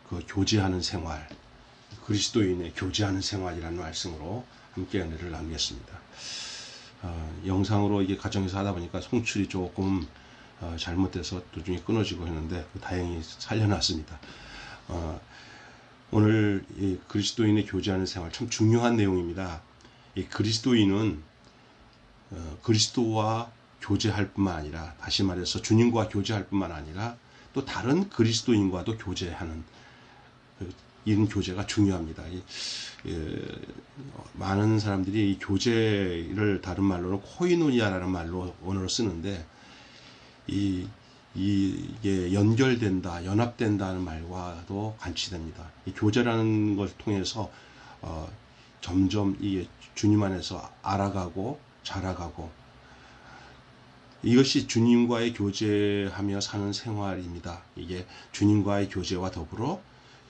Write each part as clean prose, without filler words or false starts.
그 교제하는 생활, 그리스도인의 교제하는 생활이라는 말씀으로 함께 은혜를 나누겠습니다. 영상으로 이게 가정에서 하다 보니까 송출이 조금 잘못돼서 도중에 끊어지고 했는데 다행히 살려놨습니다. 오늘 이 그리스도인의 교제하는 생활 참 중요한 내용입니다. 이 그리스도인은 그리스도와 교제할 뿐만 아니라, 다시 말해서 주님과 교제할 뿐만 아니라 또 다른 그리스도인과도 교제하는 이런 교제가 중요합니다. 많은 사람들이 이 교제를 다른 말로는 코이노니아라는 말로 언어로 쓰는데, 이게 연결된다, 연합된다는 말과도 관치됩니다. 이 교제라는 것을 통해서 점점 이게 주님 안에서 알아가고 자라가고, 이것이 주님과의 교제하며 사는 생활입니다. 이게 주님과의 교제와 더불어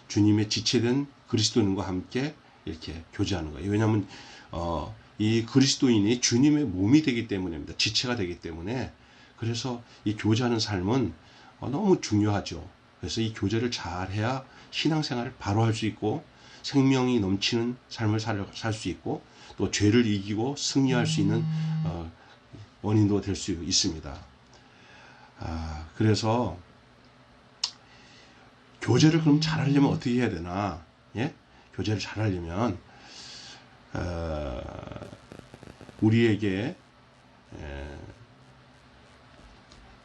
주님의 지체된 그리스도인과 함께 이렇게 교제하는 거예요. 왜냐하면 이 그리스도인이 주님의 몸이 되기 때문입니다. 지체가 되기 때문에. 그래서 이 교제하는 삶은 너무 중요하죠. 그래서 이 교제를 잘해야 신앙생활을 바로 할 수 있고 생명이 넘치는 삶을 살 수 있고 또 죄를 이기고 승리할 수 있는 원인도 될 수 있습니다. 그래서 교제를 그럼 잘하려면 어떻게 해야 되나? 예? 교제를 잘하려면 우리에게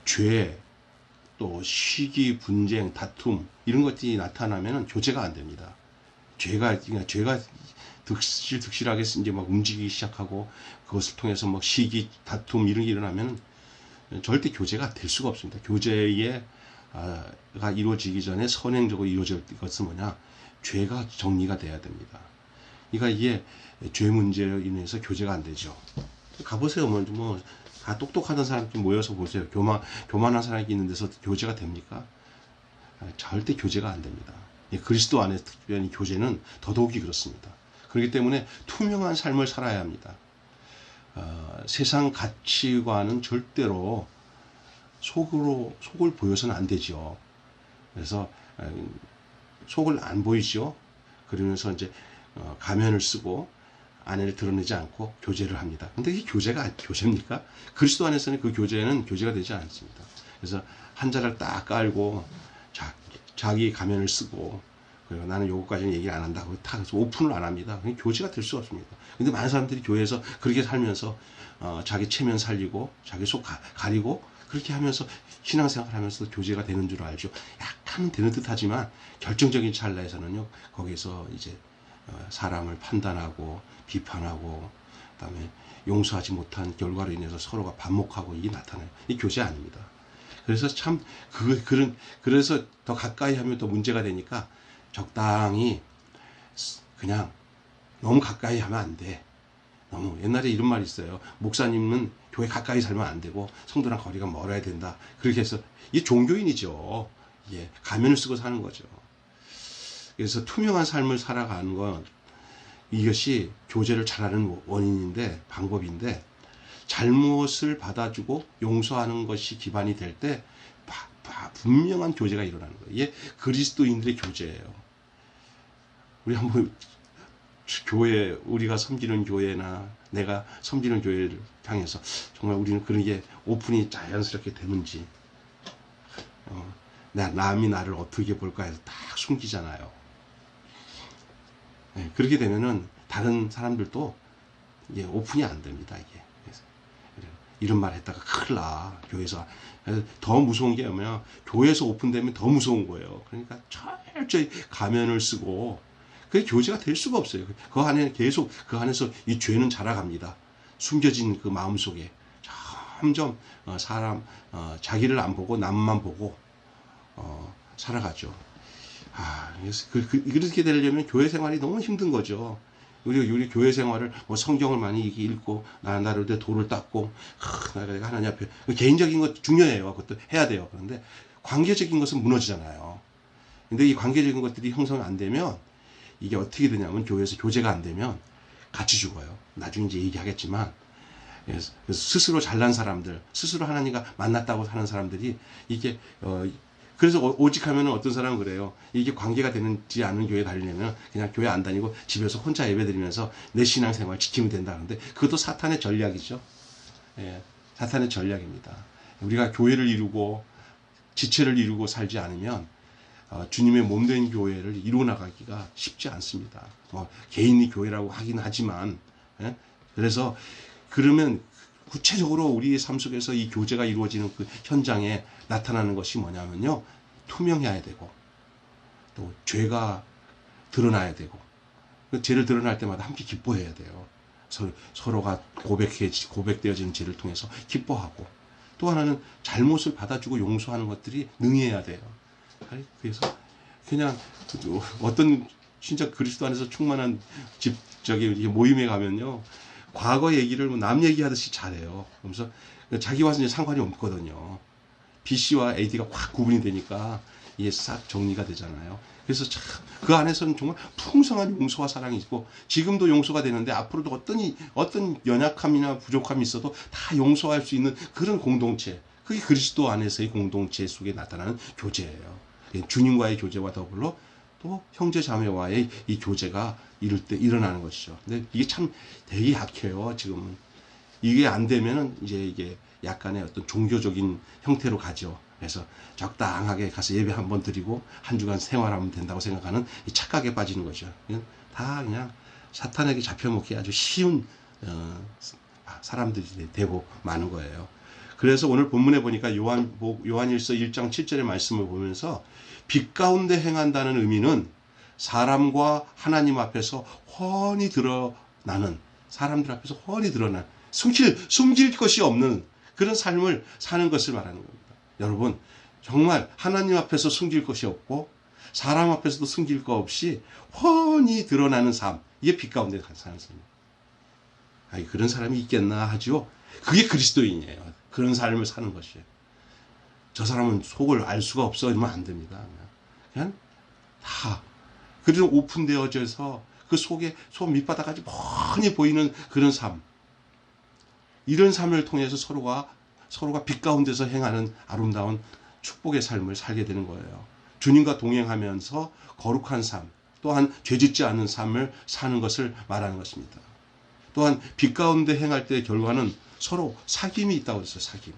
죄, 또 시기, 분쟁, 다툼 이런 것들이 나타나면 교제가 안 됩니다. 죄가 득실하게 이제 막 움직이기 시작하고 그것을 통해서 막 시기, 다툼 이런 게 일어나면 절대 교제가 될 수가 없습니다. 교제가 이루어지기 전에 선행적으로 이루어질 것은 뭐냐? 죄가 정리가 돼야 됩니다. 그러니까 이게 죄 문제로 인해서 교제가 안 되죠. 가보세요. 뭐 다 똑똑하던 사람들 모여서 보세요. 교만한 사람이 있는 데서 교제가 됩니까? 절대 교제가 안 됩니다. 그리스도 안에 특별히 교제는 더더욱이 그렇습니다. 그렇기 때문에 투명한 삶을 살아야 합니다. 세상 가치관은 절대로 속을 보여서는 안 되죠. 그래서 속을 안 보이죠. 그러면서 이제 가면을 쓰고 안을 드러내지 않고 교제를 합니다. 근데 이게 교제입니까? 그리스도 안에서는 그 교제는 교제가 되지 않습니다. 그래서 한자를 딱 깔고 자기 가면을 쓰고, 그리고 나는 요거까지는 얘기를 안 한다고 다 오픈을 안 합니다. 교제가 될 수가 없습니다. 근데 많은 사람들이 교회에서 그렇게 살면서 자기 체면 살리고 자기 속 가리고 그렇게 하면서 신앙생활 하면서 교제가 되는 줄 알죠. 약간은 되는 듯 하지만 결정적인 찰나에서는요, 거기서 이제 사람을 판단하고 비판하고 그다음에 용서하지 못한 결과로 인해서 서로가 반목하고 이게 나타나요. 이 교제 아닙니다. 그래서 참 그래서 더 가까이 하면 더 문제가 되니까 적당히 그냥 너무 가까이 하면 안 돼. 너무 옛날에 이런 말이 있어요. 목사님은 교회 가까이 살면 안 되고 성도랑 거리가 멀어야 된다. 그렇게 해서 이게 종교인이죠. 이게 가면을 쓰고 사는 거죠. 그래서 투명한 삶을 살아가는 건 이것이 교제를 잘하는 원인인데, 방법인데, 잘못을 받아주고 용서하는 것이 기반이 될 때 분명한 교제가 일어나는 거예요. 이게 그리스도인들의 교제예요. 우리 한번 우리가 섬기는 교회나 내가 섬기는 교회를 향해서 정말 우리는 그런 게 오픈이 자연스럽게 되는지, 남이 나를 어떻게 볼까 해서 딱 숨기잖아요. 그렇게 되면은 다른 사람들도 이게 오픈이 안 됩니다. 이게 이런 말 했다가 큰일 나. 교회에서 더 무서운 게 뭐냐? 교회에서 오픈되면 더 무서운 거예요. 그러니까 철저히 가면을 쓰고 그게 교제가 될 수가 없어요. 그 안에서 이 죄는 자라갑니다. 숨겨진 그 마음 속에 점점 자기를 안 보고 남만 보고 살아가죠. 그렇게 되려면 교회 생활이 너무 힘든 거죠. 우리 교회 생활을 성경을 많이 읽고 나름대로 도를 닦고 내가 하나님 앞에 개인적인 것 중요해요. 그것도 해야 돼요. 그런데 관계적인 것은 무너지잖아요. 근데 이 관계적인 것들이 형성 안 되면 이게 어떻게 되냐면 교회에서 교제가 안 되면 같이 죽어요. 나중에 이제 얘기하겠지만, 그래서 스스로 잘난 사람들, 스스로 하나님과 만났다고 하는 사람들이 이게 그래서 오직 하면 어떤 사람은 그래요. 이게 관계가 되는지 않은 교회 다니려면 그냥 교회 안 다니고 집에서 혼자 예배 드리면서 내 신앙생활 지키면 된다는데 그것도 사탄의 전략이죠. 예, 사탄의 전략입니다. 우리가 교회를 이루고 지체를 이루고 살지 않으면 주님의 몸된 교회를 이루어 나가기가 쉽지 않습니다. 개인이 교회라고 하긴 하지만 예? 그래서 그러면 구체적으로 우리의 삶 속에서 이 교제가 이루어지는 그 현장에 나타나는 것이 뭐냐면요. 투명해야 되고 또 죄가 드러나야 되고 죄를 드러날 때마다 함께 기뻐해야 돼요. 서로가 고백되어지는 죄를 통해서 기뻐하고 또 하나는 잘못을 받아주고 용서하는 것들이 능해야 돼요. 그래서 그냥 어떤 진짜 그리스도 안에서 충만한 모임에 가면요. 과거 얘기를 남 얘기하듯이 잘해요. 그러면서 자기와 이제 상관이 없거든요. BC와 AD가 확 구분이 되니까 이게 싹 정리가 되잖아요. 그래서 참 그 안에서는 정말 풍성한 용서와 사랑이 있고 지금도 용서가 되는데 앞으로도 어떤 연약함이나 부족함이 있어도 다 용서할 수 있는 그런 공동체. 그게 그리스도 안에서의 공동체 속에 나타나는 교제예요. 주님과의 교제와 더불어 또 형제 자매와의 이 교제가 일어나는 것이죠. 근데 이게 참 되게 약해요. 지금은 이게 안 되면은 이게 약간의 어떤 종교적인 형태로 가죠. 그래서 적당하게 가서 예배 한번 드리고 한 주간 생활하면 된다고 생각하는 이 착각에 빠지는 거죠. 다 그냥 사탄에게 잡혀먹기 아주 쉬운 사람들이 되고 마는 거예요. 그래서 오늘 본문에 보니까 요한일서 1장 7절의 말씀을 보면서 빛 가운데 행한다는 의미는 사람과 하나님 앞에서 훤히 드러나는 사람들 앞에서 훤히 드러난 숨길 것이 없는 그런 삶을 사는 것을 말하는 겁니다. 여러분 정말 하나님 앞에서 숨길 것이 없고 사람 앞에서도 숨길 거 없이 훤히 드러나는 삶 이게 빛 가운데 사는 삶이에요. 그런 사람이 있겠나 하죠. 그게 그리스도인이에요. 그런 삶을 사는 것이에요. 저 사람은 속을 알 수가 없어 이러면 안 됩니다. 그냥 다 그래서 오픈되어져서 그 속에 속 밑바닥까지 뻔히 보이는 그런 삶. 이런 삶을 통해서 서로가 빛 가운데서 행하는 아름다운 축복의 삶을 살게 되는 거예요. 주님과 동행하면서 거룩한 삶, 또한 죄짓지 않는 삶을 사는 것을 말하는 것입니다. 또한 빛 가운데 행할 때의 결과는 서로 사귐이 있다고 했어요. 사귐.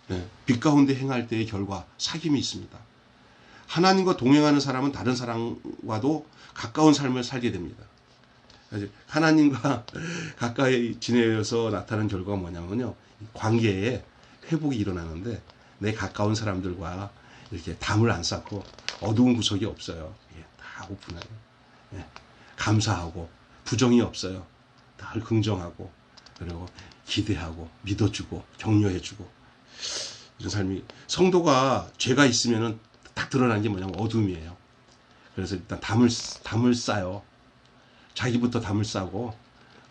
네, 빛 가운데 행할 때의 결과 사귐이 있습니다. 하나님과 동행하는 사람은 다른 사람과도 가까운 삶을 살게 됩니다. 하나님과 가까이 지내서 나타나는 결과가 뭐냐면요. 관계에 회복이 일어나는데 내 가까운 사람들과 이렇게 담을 안 쌓고 어두운 구석이 없어요. 다 오픈해요. 감사하고 부정이 없어요. 늘 긍정하고 그리고 기대하고 믿어주고 격려해주고 이런 삶이 성도가 죄가 있으면은 딱 드러나는 게 뭐냐면 어둠이에요. 그래서 일단 담을 쌓아요. 자기부터 담을 싸고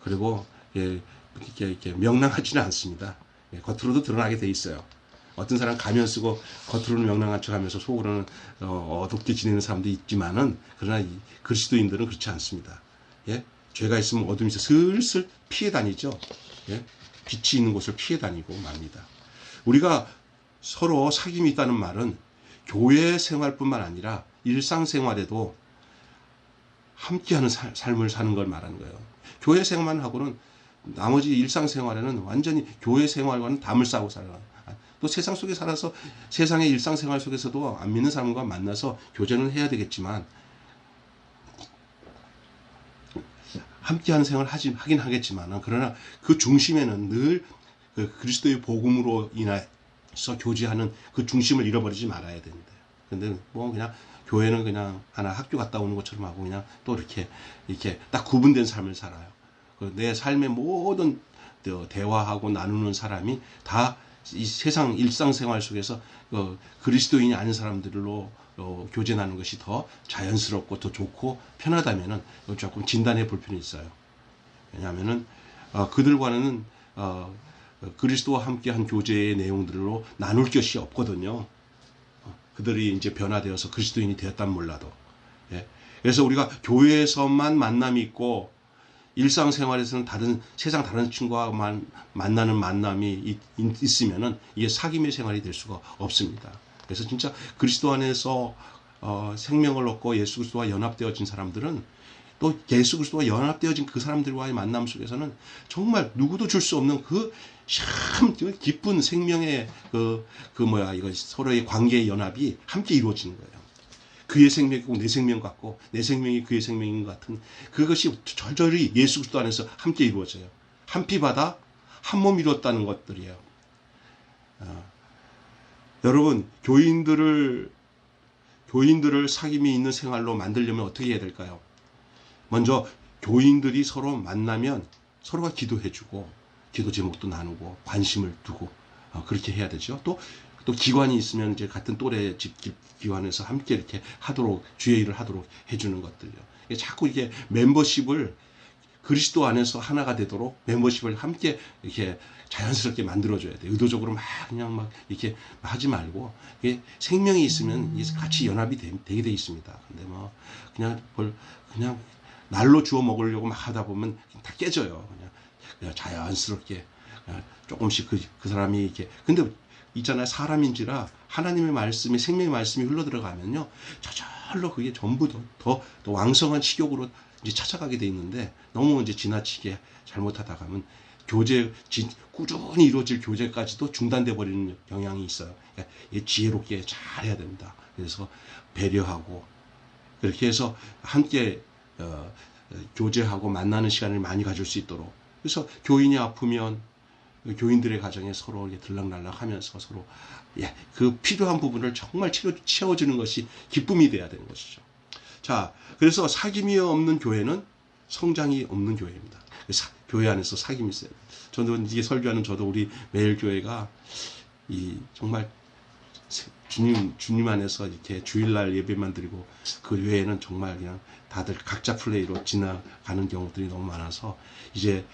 그리고 이렇게 명랑하지는 않습니다. 겉으로도 드러나게 돼 있어요. 어떤 사람 가면 쓰고 겉으로는 명랑한 척하면서 속으로는 어둡게 지내는 사람도 있지만은 그러나 이 그리스도인들은 그렇지 않습니다. 죄가 있으면 어둠이 있어 슬슬 피해 다니죠. 빛이 있는 곳을 피해 다니고 맙니다. 우리가 서로 사귐이 있다는 말은 교회 생활뿐만 아니라 일상생활에도 함께하는 삶을 사는 걸 말하는 거예요. 교회 생활하고는 나머지 일상생활에는 완전히 교회 생활과는 담을 쌓고 살아요. 또 세상 속에 살아서 세상의 일상생활 속에서도 안 믿는 사람과 만나서 교제는 해야 되겠지만 함께하는 생활을 하긴 하겠지만 그러나 그 중심에는 늘 그리스도의 복음으로 인해서 교제하는 그 중심을 잃어버리지 말아야 되는데 근데 뭐 그냥 교회는 그냥 하나 학교 갔다 오는 것처럼 하고 그냥 또 이렇게 딱 구분된 삶을 살아요. 내 삶의 모든 대화하고 나누는 사람이 다 이 세상 일상생활 속에서 그리스도인이 아닌 사람들로 교제 나누는 것이 더 자연스럽고 더 좋고 편하다면은 조금 진단해 볼 필요는 있어요. 왜냐하면은 그들과는 그리스도와 함께한 교제의 내용들로 나눌 것이 없거든요. 그들이 이제 변화되어서 그리스도인이 되었다면 몰라도. 그래서 우리가 교회에서만 만남이 있고 일상생활에서는 세상 다른 친구와만 만나는 만남이 있으면은 이게 사귐의 생활이 될 수가 없습니다. 그래서 진짜 그리스도 안에서 생명을 얻고 예수 그리스도와 연합되어진 사람들은 또 예수 그리스도와 연합되어진 그 사람들과의 만남 속에서는 정말 누구도 줄 수 없는 그 참 기쁜 생명의 이거 서로의 관계의 연합이 함께 이루어지는 거예요. 그의 생명이 꼭 내 생명 같고 내 생명이 그의 생명인 것 같은 그것이 절절히 예수 그리스도 안에서 함께 이루어져요. 한 피 받아 한 몸 이루었다는 것들이에요. 여러분 교인들을 사귐이 있는 생활로 만들려면 어떻게 해야 될까요? 먼저 교인들이 서로 만나면 서로가 기도해주고 기도 제목도 나누고 관심을 두고 그렇게 해야 되죠. 또 기관이 있으면 이제 같은 또래 집 기관에서 함께 이렇게 하도록 주의 일을 하도록 해주는 것들요. 자꾸 이게 멤버십을 그리스도 안에서 하나가 되도록 멤버십을 함께 이렇게 자연스럽게 만들어줘야 돼. 의도적으로 그냥 이렇게 하지 말고 이게 생명이 있으면 같이 연합이 되게 돼 있습니다. 근데 뭐 그냥 날로 주워 먹으려고 막 하다 보면 다 깨져요. 그냥 자연스럽게 조금씩 그 사람이 이렇게 근데 있잖아요. 사람인지라 하나님의 말씀이 생명의 말씀이 흘러 들어가면요 저절로 그게 전부 더 왕성한 식욕으로 이제 찾아가게 돼 있는데 너무 이제 지나치게 잘못하다 가면 꾸준히 이루어질 교제까지도 중단돼 버리는 경향이 있어요. 그러니까 지혜롭게 잘 해야 됩니다. 그래서 배려하고 그렇게 해서 함께 교제하고 만나는 시간을 많이 가질 수 있도록 그래서 교인이 아프면 교인들의 가정에 서로 이렇게 들락날락 하면서 서로 그 필요한 부분을 정말 채워주는 것이 기쁨이 돼야 되는 것이죠. 자, 그래서 사귐이 없는 교회는 성장이 없는 교회입니다. 교회 안에서 사귐이 있어요. 저도 이게 설교하는 우리 매일 교회가 정말 주님 안에서 이렇게 주일날 예배만 드리고 그 외에는 정말 그냥 다들 각자 플레이로 지나가는 경우들이 너무 많아서 이제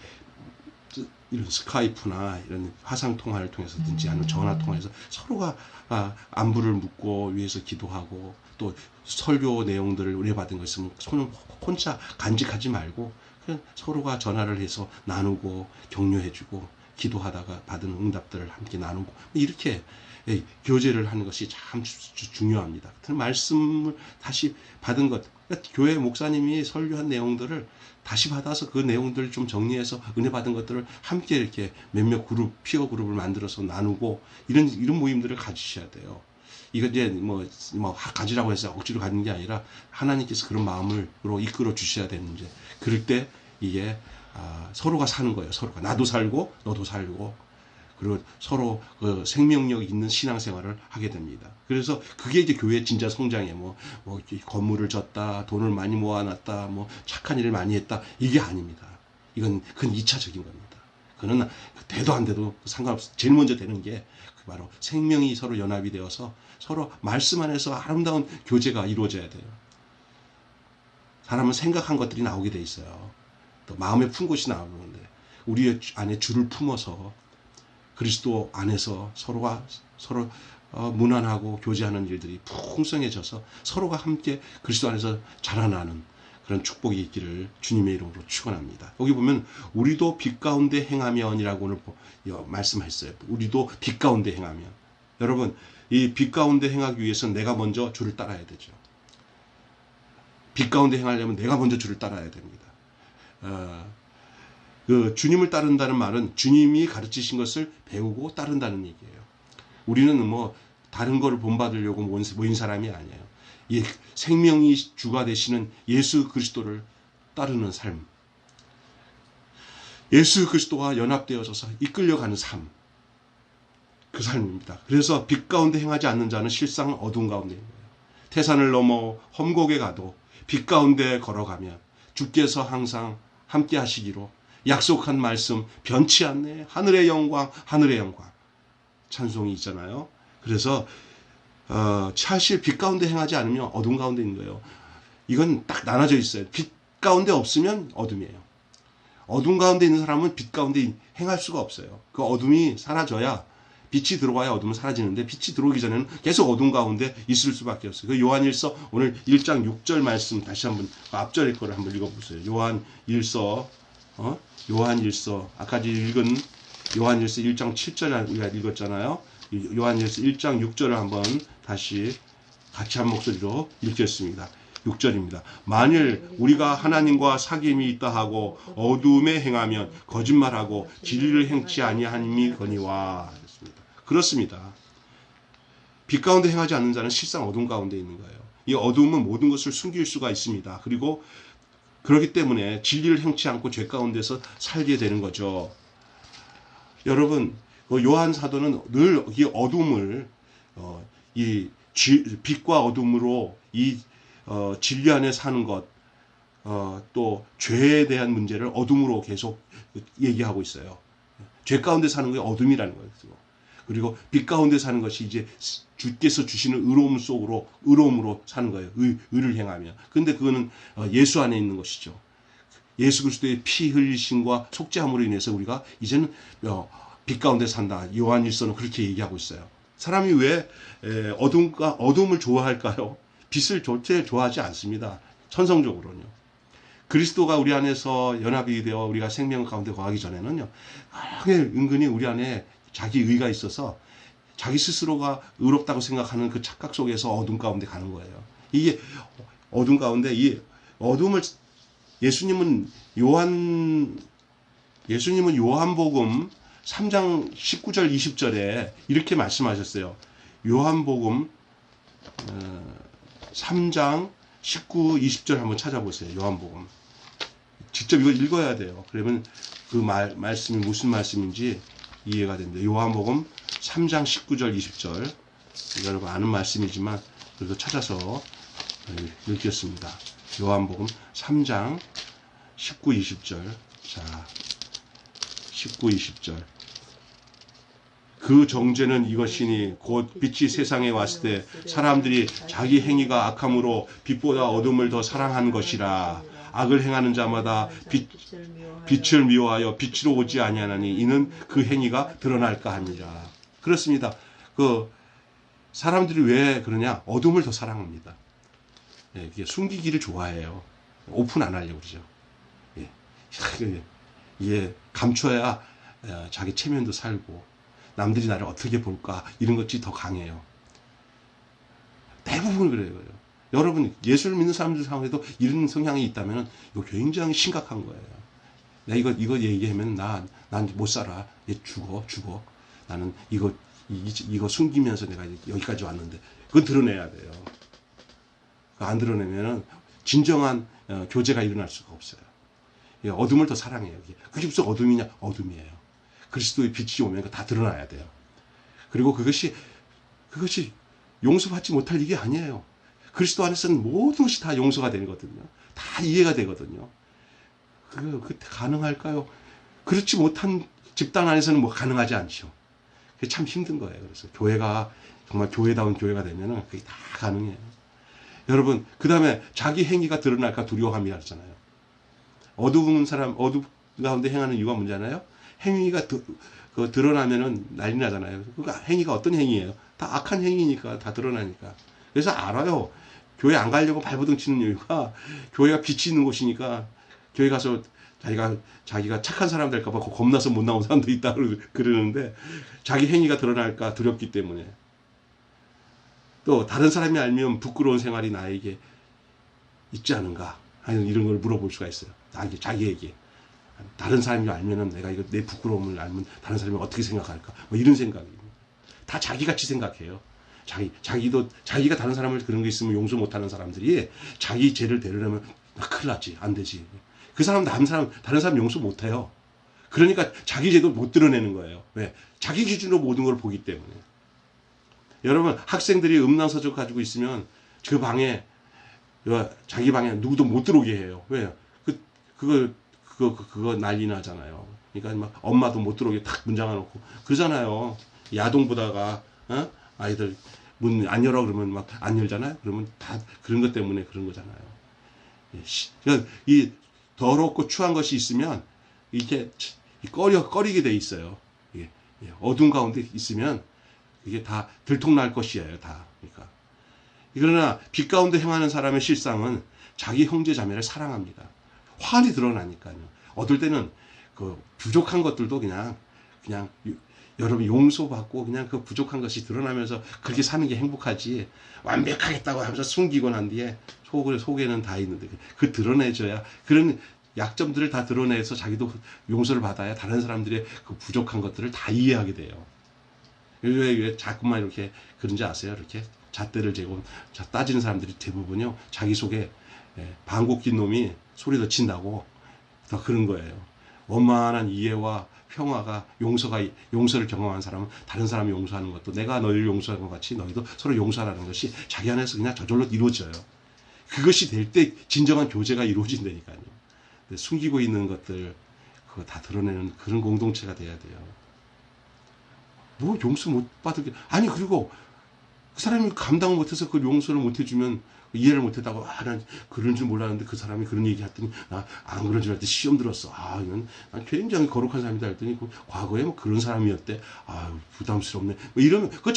이런 스카이프나 이런 화상 통화를 통해서든지 아니면 전화 통화해서 서로가 안부를 묻고 위해서 기도하고 또 설교 내용들을 은혜 받은 거 있으면 손을 혼자 간직하지 말고 그냥 서로가 전화를 해서 나누고 격려해주고 기도하다가 받은 응답들을 함께 나누고 이렇게 교제를 하는 것이 참 중요합니다. 말씀을 다시 받은 것, 그러니까 교회 목사님이 설교한 내용들을 다시 받아서 그 내용들을 좀 정리해서 은혜 받은 것들을 함께 이렇게 몇몇 피어 그룹을 만들어서 나누고 이런 모임들을 가지셔야 돼요. 이거 이제 가지라고 해서 억지로 가는 게 아니라 하나님께서 그런 마음으로 이끌어 주셔야 되는데 그럴 때 이게 서로가 사는 거예요. 서로가 나도 살고 너도 살고. 그리고 서로 그 생명력 있는 신앙생활을 하게 됩니다. 그래서 그게 이제 교회의 진짜 성장이에요. 건물을 졌다, 돈을 많이 모아놨다, 착한 일을 많이 했다 이게 아닙니다. 이건 2차적인 겁니다. 그는 돼도 안 돼도 상관없어. 제일 먼저 되는 게 바로 생명이 서로 연합이 되어서 서로 말씀 안에서 아름다운 교제가 이루어져야 돼요. 사람은 생각한 것들이 나오게 돼 있어요. 또 마음에 푼 것이 나오는데 우리 안에 주를 품어서 그리스도 안에서 서로 무난하고 교제하는 일들이 풍성해져서 서로가 함께 그리스도 안에서 자라나는 그런 축복이 있기를 주님의 이름으로 축원합니다. 여기 보면 우리도 빛 가운데 행하면이라고 오늘 말씀했어요. 우리도 빛 가운데 행하면. 여러분 이 빛 가운데 행하기 위해서는 내가 먼저 주를 따라야 되죠. 빛 가운데 행하려면 내가 먼저 주를 따라야 됩니다. 주님을 따른다는 말은 주님이 가르치신 것을 배우고 따른다는 얘기예요. 우리는 다른 거를 본받으려고 모인 사람이 아니에요. 이 생명이 주가 되시는 예수 그리스도를 따르는 삶. 예수 그리스도와 연합되어져서 이끌려가는 삶. 그 삶입니다. 그래서 빛 가운데 행하지 않는 자는 실상 어두운 가운데 있는 거예요. 태산을 넘어 험곡에 가도 빛 가운데 걸어가면 주께서 항상 함께 하시기로 약속한 말씀 변치 않네. 하늘의 영광, 하늘의 영광. 찬송이 있잖아요. 그래서 사실 빛 가운데 행하지 않으면 어둠 가운데 있는 거예요. 이건 딱 나눠져 있어요. 빛 가운데 없으면 어둠이에요. 어둠 가운데 있는 사람은 빛 가운데 행할 수가 없어요. 그 어둠이 사라져야 빛이 들어와야 어둠은 사라지는데 빛이 들어오기 전에는 계속 어둠 가운데 있을 수밖에 없어요. 그 요한일서 오늘 1장 6절 말씀 다시 한번 앞절의 거를 한번 읽어보세요. 요한일서 아까 읽은 요한일서 1장 7절 우리가 읽었잖아요. 요한일서 1장 6절을 한번 다시 같이 한 목소리로 읽겠습니다. 6절입니다. 만일 우리가 하나님과 사귐이 있다 하고 어둠에 행하면 거짓말하고 진리를 행치 아니함이거니와. 그렇습니다. 빛 가운데 행하지 않는 자는 실상 어둠 가운데 있는 거예요. 이 어둠은 모든 것을 숨길 수가 있습니다. 그리고 그렇기 때문에 진리를 행치 않고 죄 가운데서 살게 되는 거죠. 여러분, 요한 사도는 늘 이 어둠을 이 빛과 어둠으로 이 진리 안에 사는 것, 또 죄에 대한 문제를 어둠으로 계속 얘기하고 있어요. 죄 가운데 사는 게 어둠이라는 거예요. 그리고 빛 가운데 사는 것이 이제 주께서 주시는 의로움으로 사는 거예요. 의를 행하면. 근데 그거는 예수 안에 있는 것이죠. 예수 그리스도의 피 흘리심과 속죄함으로 인해서 우리가 이제는 빛 가운데 산다. 요한일서는 그렇게 얘기하고 있어요. 사람이 왜 어둠을 좋아할까요? 빛을 절대 좋아하지 않습니다. 천성적으로는요. 그리스도가 우리 안에서 연합이 되어 우리가 생명 가운데 거하기 전에는요, 은근히 우리 안에 자기 의가 있어서 자기 스스로가 의롭다고 생각하는 그 착각 속에서 어둠 가운데 가는 거예요. 이게 어둠 가운데 이 어둠을 예수님은 요한복음 3장 19절 20절에 이렇게 말씀하셨어요. 요한복음 3장 19, 20절 한번 찾아보세요. 요한복음. 직접 이걸 읽어야 돼요. 그러면 그 말씀이 무슨 말씀인지 이해가 됩니다. 요한복음 3장 19절 20절. 여러분 아는 말씀이지만 그래도 찾아서 읽겠습니다. 요한복음 3장 19, 20절. 자, 19, 20절. 그 정죄는 이것이니 곧 빛이 세상에 왔을 때 사람들이 자기 행위가 악함으로 빛보다 어둠을 더 사랑한 것이라. 악을 행하는 자마다 빛을 미워하여 빛으로 오지 아니하나니 이는 그 행위가 드러날까 합니다. 그렇습니다. 사람들이 왜 그러냐? 어둠을 더 사랑합니다. 이게 숨기기를 좋아해요. 오픈 안 하려고 그러죠. 이게 감춰야 자기 체면도 살고 남들이 나를 어떻게 볼까 이런 것이 더 강해요. 대부분 그래요. 여러분 예수를 믿는 사람들 상황에도 이런 성향이 있다면 이거 굉장히 심각한 거예요. 내가 이거 얘기하면 난 못 살아. 얘 죽어. 나는 이거 숨기면서 내가 여기까지 왔는데 그건 드러내야 돼요. 안 드러내면 진정한 교제가 일어날 수가 없어요. 어둠을 더 사랑해요. 그게 무슨 어둠이냐? 어둠이에요. 그리스도의 빛이 오면 다 드러나야 돼요. 그리고 그것이 용서받지 못할 일이 아니에요. 그리스도 안에서는 모든 것이 다 용서가 되거든요. 다 이해가 되거든요. 그때 가능할까요? 그렇지 못한 집단 안에서는 뭐 가능하지 않죠. 그게 참 힘든 거예요. 그래서 교회가 정말 교회다운 교회가 되면은 그게 다 가능해요. 여러분, 그 다음에 자기 행위가 드러날까 두려워함이라 했잖아요. 어두운 사람, 어둠 가운데 행하는 이유가 뭔지아나요? 행위가 드러나면은 난리 나잖아요. 그러니까 행위가 어떤 행위예요? 다 악한 행위니까, 다 드러나니까. 그래서 알아요. 교회 안 가려고 발버둥 치는 이유가 교회가 빛이 있는 곳이니까 교회 가서 자기가 착한 사람 될까봐 겁나서 못 나온 사람도 있다 그러는데 자기 행위가 드러날까 두렵기 때문에 또 다른 사람이 알면 부끄러운 생활이 나에게 있지 않은가 하는 이런 걸 물어볼 수가 있어요. 자기에게. 다른 사람이 알면은 내가 내 부끄러움을 알면 다른 사람이 어떻게 생각할까? 뭐 이런 생각이. 다 자기같이 생각해요. 자기가 다른 사람을 그런 게 있으면 용서 못하는 사람들이 자기 죄를 데리려면 큰일 나지. 안 되지. 그 사람, 다른 사람 용서 못해요. 그러니까 자기 죄도 못 드러내는 거예요. 왜? 자기 기준으로 모든 걸 보기 때문에. 여러분, 학생들이 음란서적 가지고 있으면 그 방에, 자기 방에 누구도 못 들어오게 해요. 왜요? 그거 난리 나잖아요. 그러니까 막 엄마도 못 들어오게 탁 문 잠가놓고 그러잖아요. 야동 보다가, 아이들 문 안 열어 그러면 막 안 열잖아요. 그러면 다 그런 것 때문에 그런 거잖아요. 그러니까 이 더럽고 추한 것이 있으면 이게 꺼리게 돼 있어요. 이게 어둠 가운데 있으면 이게 다 들통날 것이에요. 다. 그러니까. 그러나 빛 가운데 행하는 사람의 실상은 자기 형제 자매를 사랑합니다. 환히 드러나니까요. 어떨 때는 그 부족한 것들도 그냥 여러분 용서받고 그냥 그 부족한 것이 드러나면서 그렇게 사는 게 행복하지, 완벽하겠다고 하면서 숨기고 난 뒤에 속에는 다 있는데 그 드러내줘야, 그런 약점들을 다 드러내서 자기도 용서를 받아야 다른 사람들의 그 부족한 것들을 다 이해하게 돼요. 왜 자꾸만 이렇게 그런지 아세요? 이렇게 잣대를 재고 따지는 사람들이 대부분요, 자기 속에 방귀 낀 놈이 소리도 친다고 더 그런 거예요. 원만한 이해와 평화가, 용서를 경험한 사람은 다른 사람이 용서하는 것도 내가 너희를 용서한 것 같이 너희도 서로 용서하라는 것이 자기 안에서 그냥 저절로 이루어져요. 그것이 될 때 진정한 교제가 이루어진다니까요. 숨기고 있는 것들 그거 다 드러내는 그런 공동체가 돼야 돼요. 뭐 용서 못 받을 게 아니, 그리고 그 사람이 감당을 못해서 그 용서를 못 해주면 이해를 못했다고, 난 그런 줄 몰랐는데 그 사람이 그런 얘기 했더니 나 안 그런 줄 알았더니 시험 들었어. 이건 난 굉장히 거룩한 사람이다 했더니 과거에 뭐 그런 사람이었대. 부담스럽네. 뭐 이러면 그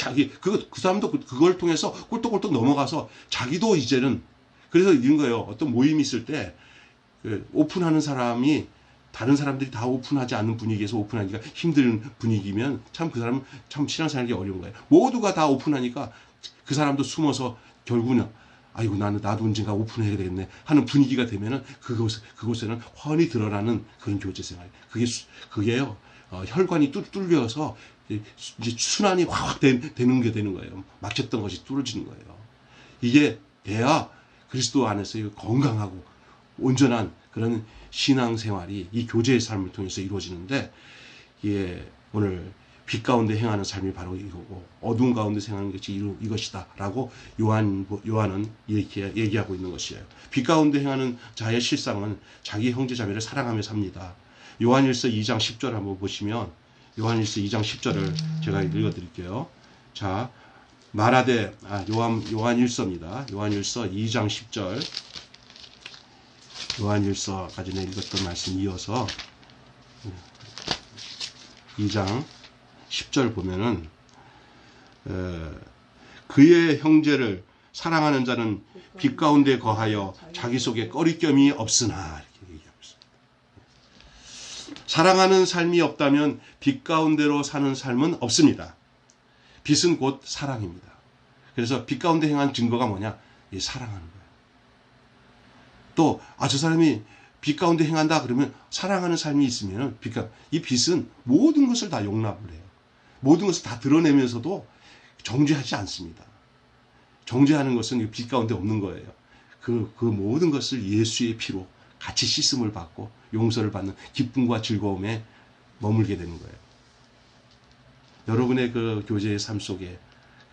사람도 그걸 통해서 꿀떡꿀떡 넘어가서 자기도 이제는, 그래서 이런 거예요. 어떤 모임이 있을 때 오픈하는 사람이 다른 사람들이 다 오픈하지 않는 분위기에서 오픈하기가 힘든 분위기면 참 그 사람은 참 신앙생활이 어려운 거예요. 모두가 다 오픈하니까 그 사람도 숨어서 결국은 아이고 나도 언젠가 오픈해야 되겠네 하는 분위기가 되면은 그곳에는 훤히 드러나는 그런 교제생활. 그게요, 혈관이 뚫려서 이제 순환이 확 되는 게 되는 거예요. 막혔던 것이 뚫어지는 거예요. 이게 돼야 그리스도 안에서 건강하고 온전한 그런 신앙생활이 이 교제의 삶을 통해서 이루어지는데, 오늘 빛 가운데 행하는 삶이 바로 이거고 어두운 가운데 행하는 것이 이것이다 라고 요한은 이렇게 얘기하고 있는 것이에요. 빛 가운데 행하는 자의 실상은 자기 형제 자매를 사랑하며 삽니다. 요한일서 2장 10절 한번 보시면, 요한일서 2장 10절을 제가 읽어드릴게요. 자, 말하되, 요한일서입니다. 요한일서 2장 10절, 요한일서까지 읽었던 말씀 이어서 2장 10절 보면은, 그의 형제를 사랑하는 자는 빛 가운데 거하여 자기 속에 꺼리겸이 없으나, 이렇게 얘기하고 있습니다. 사랑하는 삶이 없다면 빛 가운데로 사는 삶은 없습니다. 빛은 곧 사랑입니다. 그래서 빛 가운데 행한 증거가 뭐냐? 사랑하는 거예요. 또 저 사람이 빛 가운데 행한다 그러면 사랑하는 삶이 있으면 이 빛은 모든 것을 다 용납을 해요. 모든 것을 다 드러내면서도 정죄하지 않습니다. 정죄하는 것은 빛 가운데 없는 거예요. 그 모든 것을 예수의 피로 같이 씻음을 받고 용서를 받는 기쁨과 즐거움에 머물게 되는 거예요. 여러분의 그 교제의 삶 속에,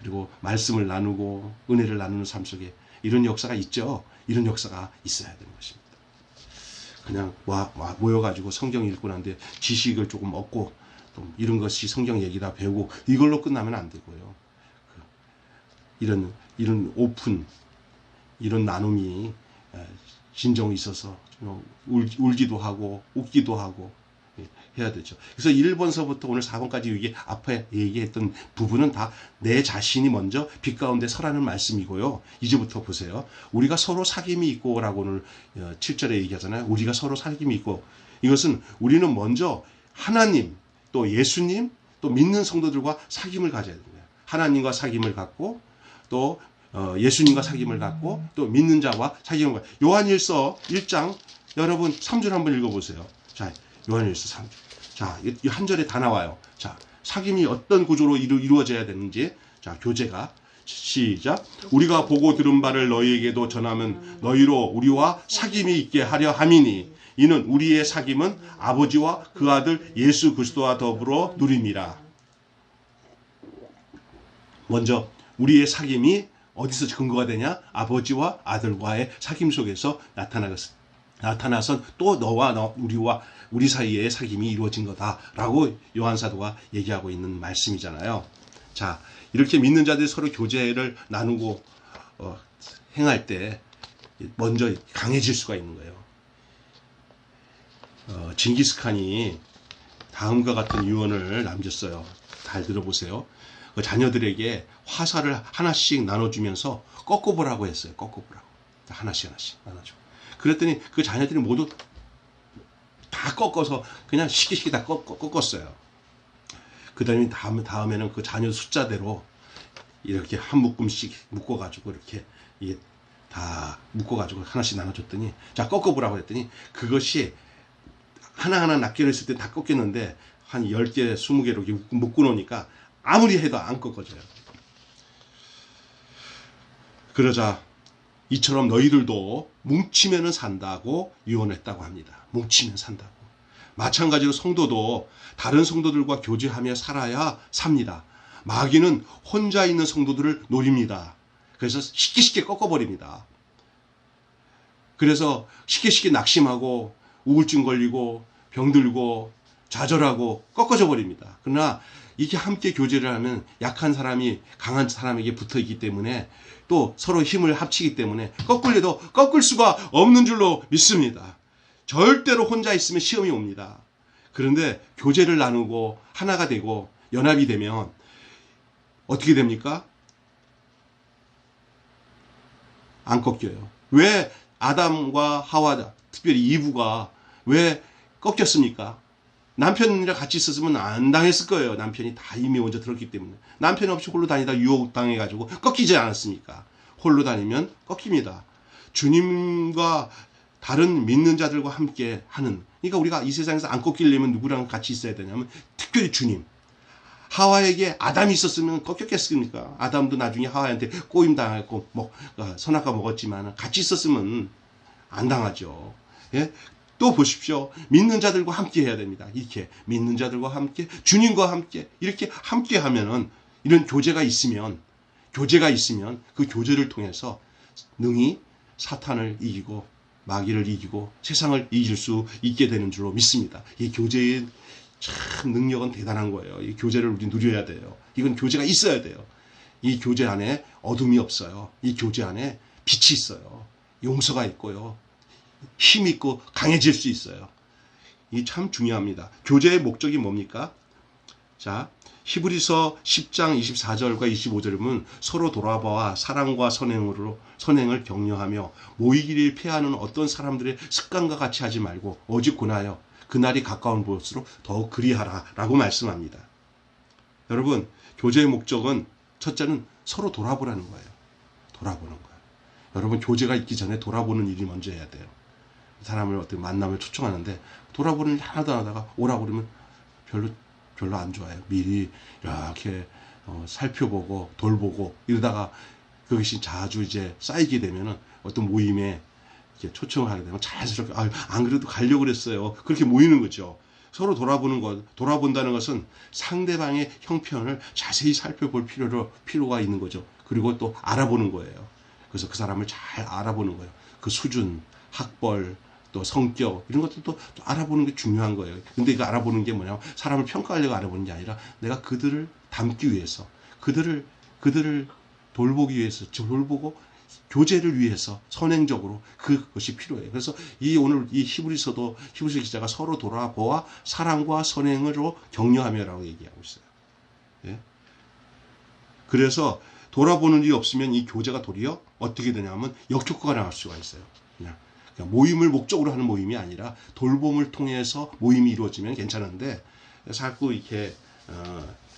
그리고 말씀을 나누고 은혜를 나누는 삶 속에 이런 역사가 있죠. 이런 역사가 있어야 되는 것입니다. 그냥 모여가지고 성경 읽고 난데 지식을 조금 얻고 또 이런 것이 성경 얘기다 배우고 이걸로 끝나면 안 되고요. 이런 오픈, 이런 나눔이 진정이 있어서 울기도 하고 웃기도 하고 해야 되죠. 그래서 1번서부터 오늘 4번까지 여기 앞에 얘기했던 부분은 다 내 자신이 먼저 빛 가운데 서라는 말씀이고요. 이제부터 보세요. 우리가 서로 사귐이 있고 라고 오늘 7절에 얘기하잖아요. 우리가 서로 사귐이 있고, 이것은 우리는 먼저 하나님, 또 예수님, 또 믿는 성도들과 사귐을 가져야 됩니다. 하나님과 사귐을 갖고, 또 예수님과 사귐을 갖고, 또 믿는 자와 사귐을 갖고. 요한일서 1장 여러분 3절 한번 읽어보세요. 자, 요한일서 3절. 자, 이 한 절에 다 나와요. 자, 사귐이 어떤 구조로 이루어져야 되는지. 자, 교제가 시작. 우리가 보고 들은 바를 너희에게도 전하면 너희로 우리와 사귐이 있게 하려 함이니 이는 우리의 사귐은 아버지와 그 아들 예수 그리스도와 더불어 누림이라. 먼저 우리의 사귐이 어디서 근거가 되냐? 아버지와 아들과의 사귐 속에서 나타나선 또 너와 우리 사이의 사귐이 이루어진 거다라고 요한 사도가 얘기하고 있는 말씀이잖아요. 자, 이렇게 믿는 자들이 서로 교제를 나누고 행할 때 먼저 강해질 수가 있는 거예요. 징기스칸이 다음과 같은 유언을 남겼어요. 잘 들어보세요. 자녀들에게 화살을 하나씩 나눠주면서 꺾어보라고 했어요. 꺾어보라고. 하나씩 나눠줘. 그랬더니 그 자녀들이 모두 다 꺾어서 그냥 시키시키 다 꺾었어요. 그 다음에는 그 자녀 숫자대로 이렇게 한 묶음씩 묶어가지고 이렇게 이게 다 묶어가지고 하나씩 나눠줬더니, 자, 꺾어보라고 했더니, 그것이 하나하나 낱개를 했을 때 다 꺾였는데, 한 10개, 20개로 이렇게 묶어 놓으니까 아무리 해도 안 꺾어져요. 그러자, 이처럼 너희들도 뭉치면은 산다고 유언했다고 합니다. 뭉치면 산다고. 마찬가지로 성도도 다른 성도들과 교제하며 살아야 삽니다. 마귀는 혼자 있는 성도들을 노립니다. 그래서 쉽게 꺾어버립니다. 그래서 쉽게 낙심하고 우울증 걸리고 병들고 좌절하고 꺾어져 버립니다. 그러나 이게 함께 교제를 하면 약한 사람이 강한 사람에게 붙어 있기 때문에, 또 서로 힘을 합치기 때문에 꺾으려도 꺾을 수가 없는 줄로 믿습니다. 절대로 혼자 있으면 시험이 옵니다. 그런데 교제를 나누고 하나가 되고 연합이 되면 어떻게 됩니까? 안 꺾여요. 왜 아담과 하와, 특별히 이브가 왜 꺾였습니까? 남편이랑 같이 있었으면 안 당했을 거예요. 남편이 다 이미 먼저 들었기 때문에. 남편 없이 홀로 다니다 유혹당해가지고 꺾이지 않았습니까? 홀로 다니면 꺾입니다. 주님과 다른 믿는 자들과 함께 하는, 그러니까 우리가 이 세상에서 안 꺾이려면 누구랑 같이 있어야 되냐면 특별히 주님. 하와에게 아담이 있었으면 꺾였겠습니까? 아담도 나중에 하와한테 꼬임 당했고 선악과 먹었지만 같이 있었으면 안 당하죠. 예? 또 보십시오. 믿는 자들과 함께 해야 됩니다. 이렇게 믿는 자들과 함께, 주님과 함께, 이렇게 함께 하면은, 이런 교제가 있으면 그 교제를 통해서 능히 사탄을 이기고 마귀를 이기고 세상을 이길 수 있게 되는 줄로 믿습니다. 이 교제의 참 능력은 대단한 거예요. 이 교제를 우리 누려야 돼요. 이건 교제가 있어야 돼요. 이 교제 안에 어둠이 없어요. 이 교제 안에 빛이 있어요. 용서가 있고요. 힘이 있고 강해질 수 있어요. 이게 참 중요합니다. 교제의 목적이 뭡니까? 자, 히브리서 10장 24절과 25절에 보면 서로 돌아보아 사랑과 선행을 격려하며 모이기를 피하는 어떤 사람들의 습관과 같이 하지 말고 오직 권하여 그날이 가까운 볼수록 더욱 그리하라 라고 말씀합니다. 여러분, 교제의 목적은 첫째는 서로 돌아보라는 거예요. 돌아보는 거예요. 여러분, 교제가 있기 전에 돌아보는 일이 먼저 해야 돼요. 사람을 어떻게 만남을 초청하는데 돌아보는 일 하나도 안 하다가 오라고 그러면 별로 안 좋아요. 미리 이렇게 살펴보고 돌보고 이러다가 그것이 자주 이제 쌓이게 되면은 어떤 모임에 이렇게 초청을 하게 되면 자연스럽게 안 그래도 가려고 그랬어요. 그렇게 모이는 거죠. 서로 돌아본다는 것은 상대방의 형편을 자세히 살펴볼 필요가 있는 거죠. 그리고 또 알아보는 거예요. 그래서 그 사람을 잘 알아보는 거예요. 그 수준, 학벌, 또 성격, 이런 것들도 또 알아보는 게 중요한 거예요. 근데 이거 알아보는 게 뭐냐면 사람을 평가하려고 알아보는 게 아니라 내가 그들을 닮기 위해서, 그들을 돌보기 위해서, 돌보고 교제를 위해서 선행적으로 그것이 필요해요. 그래서 오늘 이 히브리서 기자가 서로 돌아보아 사랑과 선행으로 격려하며라고 얘기하고 있어요. 예? 그래서 돌아보는 일이 없으면 이 교제가 도리어 어떻게 되냐면 역효과가 나올 수가 있어요. 그냥 모임을 목적으로 하는 모임이 아니라 돌봄을 통해서 모임이 이루어지면 괜찮은데 자꾸 이렇게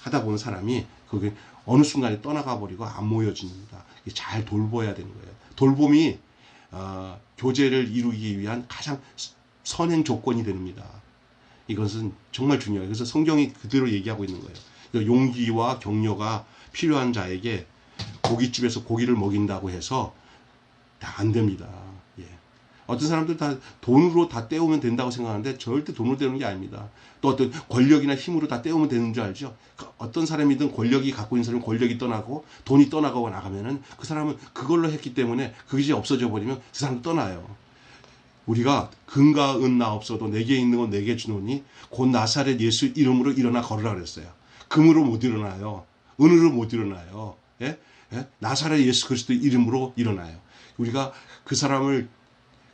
하다 보는 사람이 그게 어느 순간에 떠나가 버리고 안 모여집니다. 잘 돌봐야 되는 거예요. 돌봄이 교제를 이루기 위한 가장 선행 조건이 됩니다. 이것은 정말 중요해요. 그래서 성경이 그대로 얘기하고 있는 거예요. 용기와 격려가 필요한 자에게 고깃집에서 고기를 먹인다고 해서 다 안 됩니다. 예. 어떤 사람들 다 돈으로 다 때우면 된다고 생각하는데 절대 돈으로 때우는 게 아닙니다. 또 어떤 권력이나 힘으로 다 때우면 되는 줄 알죠? 어떤 사람이든 권력이 갖고 있는 사람은 권력이 떠나고 돈이 떠나고 나가면은 그 사람은 그걸로 했기 때문에 그것이 없어져 버리면 그 사람 떠나요. 우리가 금과 은 나 없어도 내게 있는 건 내게 주노니 곧 나사렛 예수 이름으로 일어나 걸으라 그랬어요. 금으로 못 일어나요. 은으로 못 일어나요. 예? 예? 나사렛 예수 그리스도 이름으로 일어나요. 우리가 그 사람을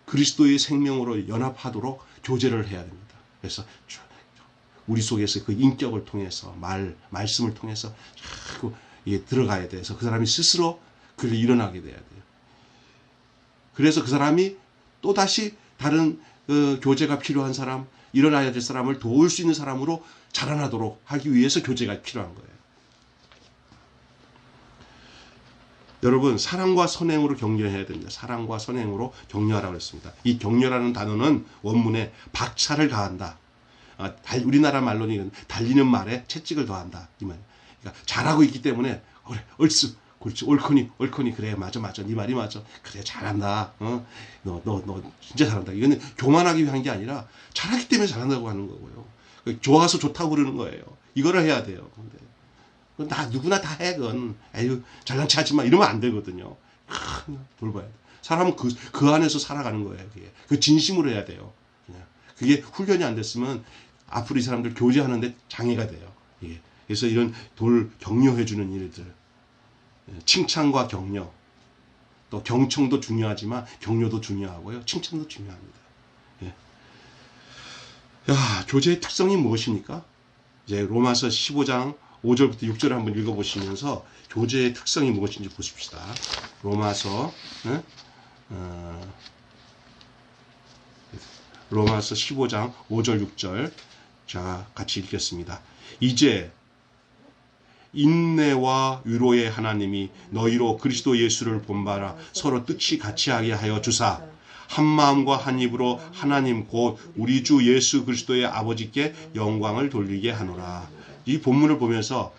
그리스도의 생명으로 연합하도록 교제를 해야 됩니다. 그래서 우리 속에서 그 인격을 통해서 말씀을 통해서 자꾸 들어가야 돼서 그 사람이 스스로 그를 일어나게 돼야 돼요. 그래서 그 사람이 또다시 다른 교제가 필요한 사람, 일어나야 될 사람을 도울 수 있는 사람으로 자라나도록 하기 위해서 교제가 필요한 거예요. 여러분, 사랑과 선행으로 격려해야 됩니다. 사랑과 선행으로 격려하라고 했습니다. 이 격려라는 단어는 원문에 박차를 가한다. 우리나라 말로는 달리는 말에 채찍을 더한다. 이 말. 그러니까 잘하고 있기 때문에 그래, 얼쑤, 그렇지, 옳거니, 그래, 맞아, 네 말이 맞아. 그래, 잘한다. 너 진짜 잘한다. 이거는 교만하기 위한 게 아니라 잘하기 때문에 잘한다고 하는 거고요. 좋아서 좋다고 그러는 거예요. 이거를 해야 돼요. 근데 누구나 다 해, 그건. 에휴, 잘난 체 하지 마. 이러면 안 되거든요. 돌봐야 돼. 사람은 그 안에서 살아가는 거예요. 그게. 그 진심으로 해야 돼요. 그냥. 그게 훈련이 안 됐으면 앞으로 이 사람들 교제하는데 장애가 돼요. 이게. 그래서 이런 격려해주는 일들. 칭찬과 격려. 또 경청도 중요하지만 격려도 중요하고요. 칭찬도 중요합니다. 예. 야, 교제의 특성이 무엇입니까? 이제 로마서 15장 5절부터 6절을 한번 읽어보시면서 교제의 특성이 무엇인지 보십시다. 로마서 15장 5절 6절 자, 같이 읽겠습니다. 이제 인내와 위로의 하나님이 너희로 그리스도 예수를 본받아 서로 뜻이 같이하게 하여 주사 한 마음과 한 입으로 하나님 곧 우리 주 예수 그리스도의 아버지께 영광을 돌리게 하노라. 이 본문을 보면서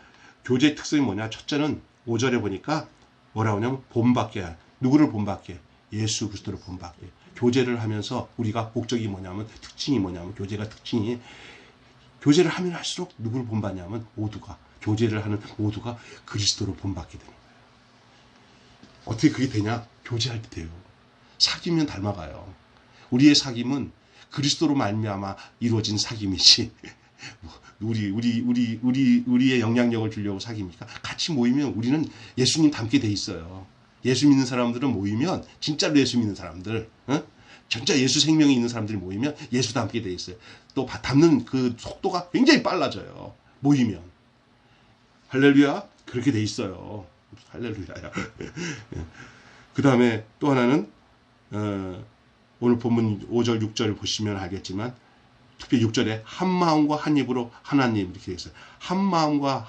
교제의 특성이 뭐냐? 첫째는 5절에 보니까 뭐라고 하냐면 본받게. 누구를 본받게? 예수 그리스도를 본받게. 교제를 하면서 우리가 목적이 뭐냐면 특징이 뭐냐면 교제가 특징이 교제를 하면 할수록 누구를 본받냐면 모두가 교제를 하는 모두가 그리스도를 본받게 되는 거예요. 어떻게 그게 되냐? 교제할 때 돼요. 사귀면 닮아가요. 우리의 사귐은 그리스도로 말미암아 이루어진 사귐이지. 우리의 영향력을 주려고 사귐입니까? 같이 모이면 우리는 예수님 닮게 돼 있어요. 예수 믿는 사람들은 모이면 진짜로 예수 믿는 사람들, 진짜 예수 생명이 있는 사람들이 모이면 예수 닮게 돼 있어요. 또 닮는 그 속도가 굉장히 빨라져요. 모이면. 할렐루야. 그렇게 돼 있어요. 할렐루야야. 그 다음에 또 하나는 오늘 본문 5절 6절을 보시면 알겠지만 특별히 6절에 한 마음과 한 입으로 하나님 이렇게 되어 있어요. 한 마음과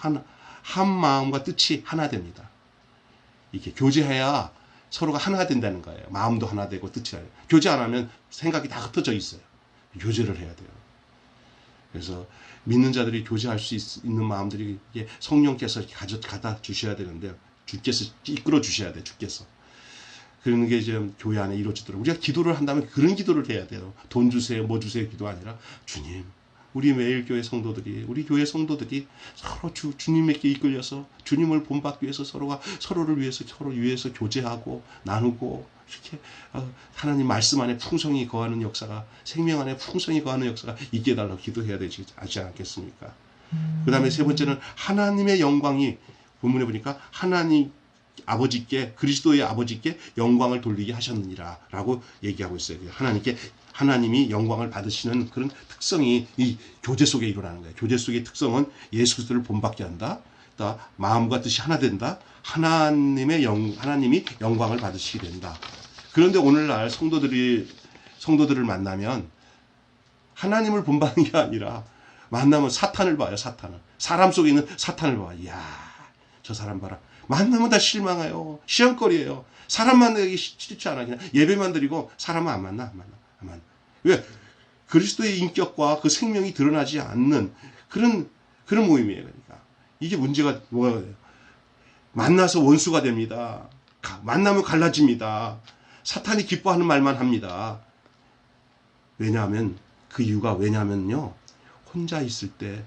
뜻이 하나 됩니다. 이게 교제해야 서로가 하나가 된다는 거예요. 마음도 하나 되고 뜻이 하나 돼요. 교제 안 하면 생각이 다 흩어져 있어요. 교제를 해야 돼요. 그래서 믿는 자들이 교제할 수 있는 마음들이 성령께서 가다 주셔야 되는데 주께서 이끌어 주셔야 돼요. 주께서. 그런 게 이제 교회 안에 이루어지도록 우리가 기도를 한다면 그런 기도를 해야 돼요. 돈 주세요, 뭐 주세요 기도 아니라 주님, 우리 매일교회 성도들이 우리 교회 성도들이 서로 주님에게 이끌려서 주님을 본받기 위해서 서로를 위해서 교제하고 나누고 이렇게 하나님 말씀 안에 풍성히 거하는 역사가 생명 안에 풍성히 거하는 역사가 있게 해달라고 기도해야 되지 않겠습니까? 그 다음에 세 번째는 하나님의 영광이 본문에 보니까 하나님 아버지께 그리스도의 아버지께 영광을 돌리게 하셨느니라 라고 얘기하고 있어요. 하나님이 영광을 받으시는 그런 특성이 이 교제 속에 일어나는 거예요. 교제 속의 특성은 예수 그리스도를 본받게 한다. 또 마음과 뜻이 하나 된다. 하나님이 영광을 받으시게 된다. 그런데 오늘날 성도들을 만나면 하나님을 본받는 게 아니라 만나면 사탄을 봐요. 사람 속에 있는 사탄을 봐요. 이야, 저 사람 봐라. 만나면 다 실망해요. 시험거리예요. 사람 만나기 싫지 않아. 그냥 예배만 드리고 사람은 안 만나. 왜? 그리스도의 인격과 그 생명이 드러나지 않는 그런 모임이에요. 그러니까 이게 문제가 뭐예요? 만나서 원수가 됩니다. 만나면 갈라집니다. 사탄이 기뻐하는 말만 합니다. 왜냐하면 그 이유가 왜냐면요. 혼자 있을 때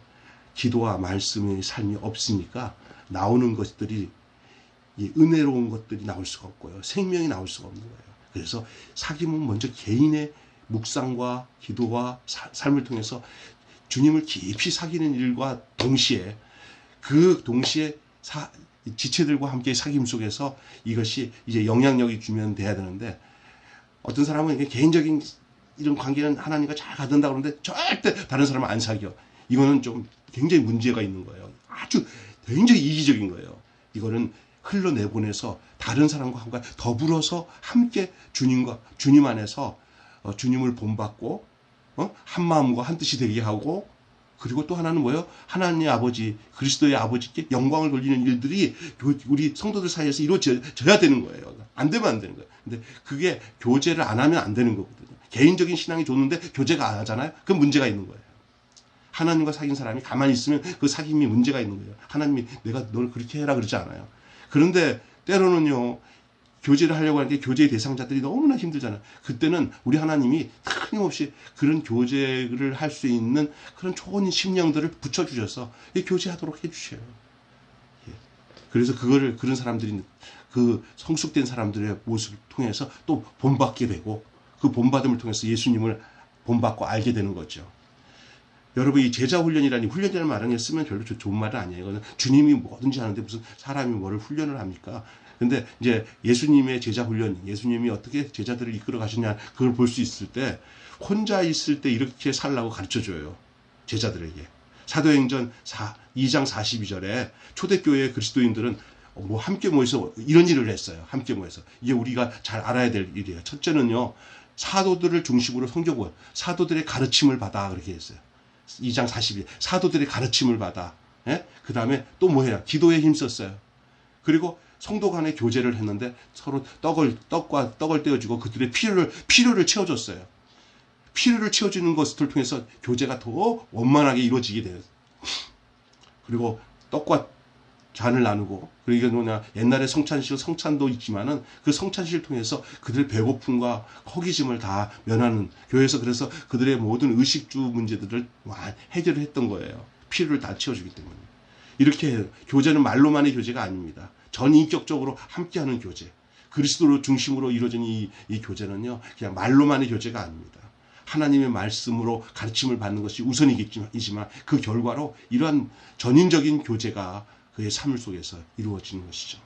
기도와 말씀의 삶이 없으니까 나오는 것들이 은혜로운 것들이 나올 수가 없고요. 생명이 나올 수가 없는 거예요. 그래서 사귐은 먼저 개인의 묵상과 기도와 삶을 통해서 주님을 깊이 사귀는 일과 동시에 지체들과 함께 사귐 속에서 이것이 이제 영향력이 주면 돼야 되는데 어떤 사람은 개인적인 이런 관계는 하나님과 잘 가든다 그러는데 절대 다른 사람은 안 사겨. 이거는 좀 굉장히 문제가 있는 거예요. 아주 굉장히 이기적인 거예요. 이거는 흘러내보내서 다른 사람과 함께 더불어서 함께 주님 안에서 주님을 본받고 한 마음과 한 뜻이 되게 하고, 그리고 또 하나는 뭐예요? 하나님의 아버지, 그리스도의 아버지께 영광을 돌리는 일들이 우리 성도들 사이에서 이루어져야 되는 거예요. 안 되면 안 되는 거예요. 근데 그게 교제를 안 하면 안 되는 거거든요. 개인적인 신앙이 좋은데 교제가 안 하잖아요? 그럼 문제가 있는 거예요. 하나님과 사귄 사람이 가만히 있으면 그 사귐이 문제가 있는 거예요. 하나님이 내가 널 그렇게 해라 그러지 않아요. 그런데 때로는요, 교제를 하려고 하는 게 교제의 대상자들이 너무나 힘들잖아요. 그때는 우리 하나님이 끊임없이 그런 교제를 할 수 있는 그런 좋은 심령들을 붙여주셔서 교제하도록 해주셔요. 그래서 그런 사람들이, 그 성숙된 사람들의 모습을 통해서 또 본받게 되고, 그 본받음을 통해서 예수님을 본받고 알게 되는 거죠. 여러분, 이 제자 훈련이라는 훈련이라는 말을 쓰면 별로 좋은 말은 아니에요. 이거는 주님이 뭐든지 하는데 무슨 사람이 뭐를 훈련을 합니까? 근데 이제 예수님의 제자 훈련, 예수님이 어떻게 제자들을 이끌어 가시냐, 그걸 볼 수 있을 때, 혼자 있을 때 이렇게 살라고 가르쳐 줘요. 제자들에게. 사도행전 2장 42절에 초대교회의 그리스도인들은 뭐 함께 모여서 이런 일을 했어요. 함께 모여서. 이게 우리가 잘 알아야 될 일이에요. 첫째는요, 사도들을 중심으로 성경을, 사도들의 가르침을 받아, 그렇게 했어요. 2장 42, 사도들의 가르침을 받아. 예? 그 다음에 또 뭐 해요? 기도에 힘썼어요. 그리고 성도 간의 교제를 했는데 서로 떡과 떡을 떼어주고 그들의 필요를 채워줬어요. 필요를 채워주는 것을 통해서 교제가 더 원만하게 이루어지게 돼요. 그리고 떡과 잔을 나누고, 그리고 뭐냐, 옛날에 성찬도 있지만은 그 성찬식을 통해서 그들의 배고픔과 허기짐을 다 면하는, 교회에서 그래서 그들의 모든 의식주 문제들을 해결을 했던 거예요. 필요를 다 채워주기 때문에. 이렇게 해요. 교제는 말로만의 교제가 아닙니다. 전인격적으로 함께하는 교제. 그리스도로 중심으로 이루어진 이 교제는요, 그냥 말로만의 교제가 아닙니다. 하나님의 말씀으로 가르침을 받는 것이 우선이지만 그 결과로 이러한 전인적인 교제가 그의 삶 속에서 이루어지는 것이죠.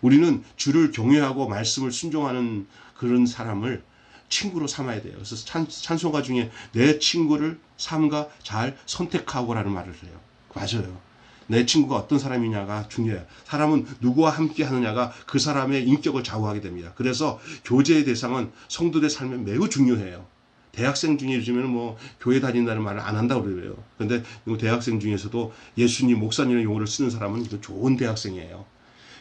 우리는 주를 경외하고 말씀을 순종하는 그런 사람을 친구로 삼아야 돼요. 그래서 찬송가 중에 내 친구를 삼가 잘 선택하고라는 말을 해요. 맞아요. 내 친구가 어떤 사람이냐가 중요해요. 사람은 누구와 함께 하느냐가 그 사람의 인격을 좌우하게 됩니다. 그래서 교제의 대상은 성도들의 삶에 매우 중요해요. 대학생 중에 요즘에는 뭐 교회 다닌다는 말을 안 한다고 그래요. 그런데 대학생 중에서도 예수님, 목사님의 용어를 쓰는 사람은 이거 좋은 대학생이에요.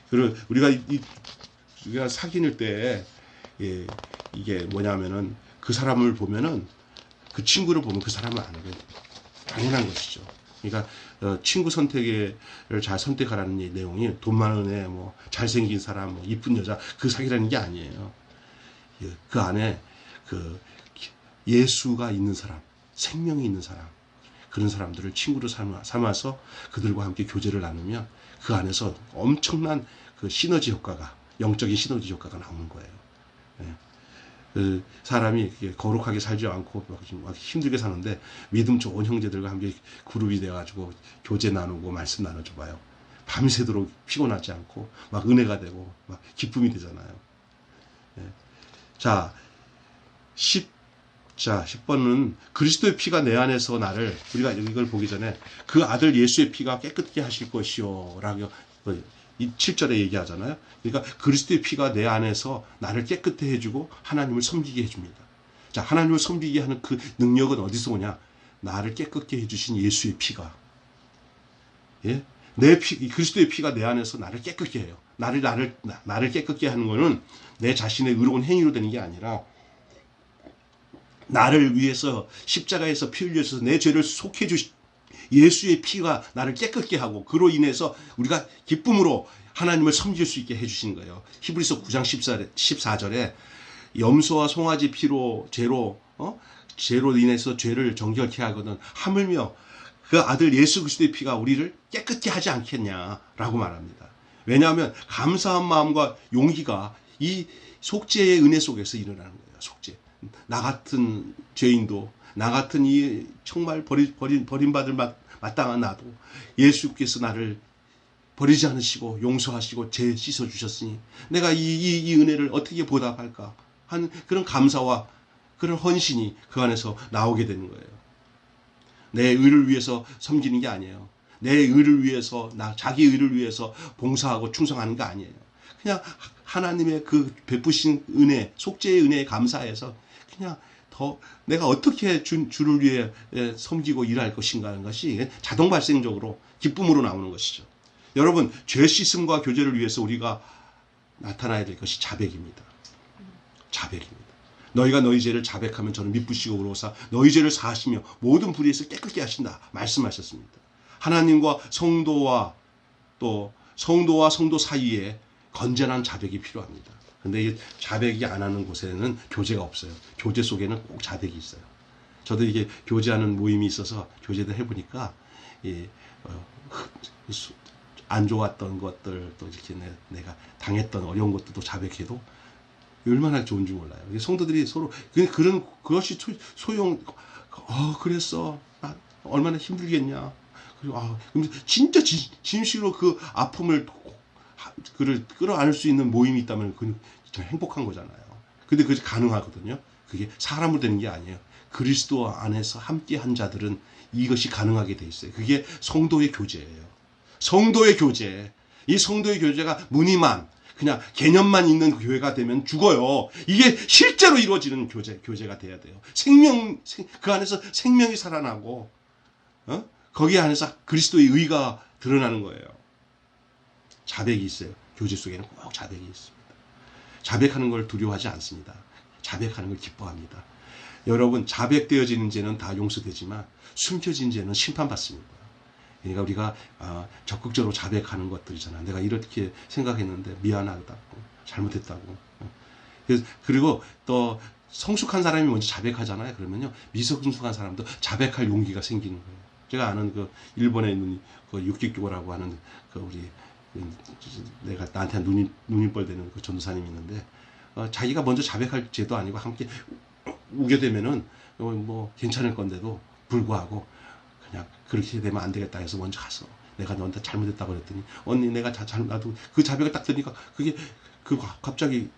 그리고 우리가 사귀는 때, 이게 뭐냐면은 그 사람을 보면은, 그 친구를 보면 그 사람을 아는 게 당연한 것이죠. 그러니까 친구 선택을 잘 선택하라는 이 내용이 돈 많은 애, 뭐 잘생긴 사람, 뭐 이쁜 여자, 그 사귀라는 게 아니에요. 그 안에 그 예수가 있는 사람, 생명이 있는 사람, 그런 사람들을 친구로 삼아서 그들과 함께 교제를 나누면 그 안에서 엄청난 그 시너지 효과가, 영적인 시너지 효과가 나오는 거예요. 그 사람이 거룩하게 살지 않고 막 힘들게 사는데 믿음 좋은 형제들과 함께 그룹이 돼가지고 교제 나누고 말씀 나눠줘봐요. 밤새도록 피곤하지 않고 막 은혜가 되고 막 기쁨이 되잖아요. 자, 10번은 그리스도의 피가 내 안에서 나를, 우리가 이걸 보기 전에 그 아들 예수의 피가 깨끗게 하실 것이요 라고 이 7절에 얘기하잖아요. 그러니까 그리스도의 피가 내 안에서 나를 깨끗해 해주고 하나님을 섬기게 해줍니다. 자, 하나님을 섬기게 하는 그 능력은 어디서 오냐? 나를 깨끗게 해주신 예수의 피가. 예? 그리스도의 피가 내 안에서 나를 깨끗게 해요. 나를 깨끗게 하는 거는 내 자신의 의로운 행위로 되는 게 아니라 나를 위해서 십자가에서 피 흘려서 내 죄를 속해 주신 예수의 피가 나를 깨끗게 하고, 그로 인해서 우리가 기쁨으로 하나님을 섬길 수 있게 해주시는 거예요. 히브리서 9장 14절에 염소와 송아지 피로 죄로 인해서 죄를 정결케 하거든 하물며 그 아들 예수 그리스도의 피가 우리를 깨끗게 하지 않겠냐라고 말합니다. 왜냐하면 감사한 마음과 용기가 이 속죄의 은혜 속에서 일어나는 거예요. 속죄. 나 같은 죄인도, 나 같은 이 정말 버림받을 마땅한 나도 예수께서 나를 버리지 않으시고 용서하시고 죄 씻어주셨으니 내가 이 은혜를 어떻게 보답할까 하는 그런 감사와 그런 헌신이 그 안에서 나오게 되는 거예요. 내 의를 위해서 섬기는 게 아니에요. 내 의를 위해서, 자기 의를 위해서 봉사하고 충성하는 게 아니에요. 그냥 하나님의 그 베푸신 은혜, 속죄의 은혜에 감사해서 그냥 더 내가 어떻게 주를 위해 섬기고 일할 것인가 하는 것이 자동 발생적으로 기쁨으로 나오는 것이죠. 여러분, 죄 씻음과 교제를 위해서 우리가 나타나야 될 것이 자백입니다. 자백입니다. 너희가 너희 죄를 자백하면 저는 미쁘시고 의로우사 너희 죄를 사하시며 모든 불의에서 깨끗게 하신다 말씀하셨습니다. 하나님과 성도와 또 성도와 성도 사이에 건전한 자백이 필요합니다. 근데 이 자백이 안 하는 곳에는 교제가 없어요. 교제 속에는 꼭 자백이 있어요. 저도 이게 교제하는 모임이 있어서 교제를 해보니까 안 좋았던 것들 또 이렇게 내가 당했던 어려운 것들도 자백해도 얼마나 좋은지 몰라요. 성도들이 서로 그것이 그랬어. 얼마나 힘들겠냐. 그리고 진짜 진실로 그 아픔을 끌어안을 수 있는 모임이 있다면 그건 진짜 행복한 거잖아요. 근데 그게 가능하거든요. 그게 사람으로 되는 게 아니에요. 그리스도 안에서 함께한 자들은 이것이 가능하게 돼 있어요. 그게 성도의 교제예요. 성도의 교제. 이 성도의 교제가 무늬만 그냥 개념만 있는 교회가 되면 죽어요. 이게 실제로 이루어지는 교제가 돼야 돼요. 그 안에서 생명이 살아나고, 거기 안에서 그리스도의 의가 드러나는 거예요. 자백이 있어요. 교제 속에는 꼭 자백이 있습니다. 자백하는 걸 두려워하지 않습니다. 자백하는 걸 기뻐합니다. 여러분, 자백되어지는 죄는 다 용서되지만 숨겨진 죄는 심판받습니다. 그러니까 우리가 적극적으로 자백하는 것들이잖아. 내가 이렇게 생각했는데 미안하다고, 잘못했다고. 그리고 또 성숙한 사람이 먼저 자백하잖아요. 그러면요, 미성숙한 사람도 자백할 용기가 생기는 거예요. 제가 아는 그 일본에 있는 그 육기교라고 하는 그 우리 내가 나한테 눈인벌 되는 그 전도사님이 있는데 자기가 먼저 자백할 죄도 아니고 함께 우게 되면은 뭐 괜찮을 건데도 불구하고 그냥 그렇게 되면 안 되겠다 해서 먼저 가서 내가 너한테 잘못했다고 그랬더니 언니 내가 나도 그 자백을 딱 들으니까 그게 갑자기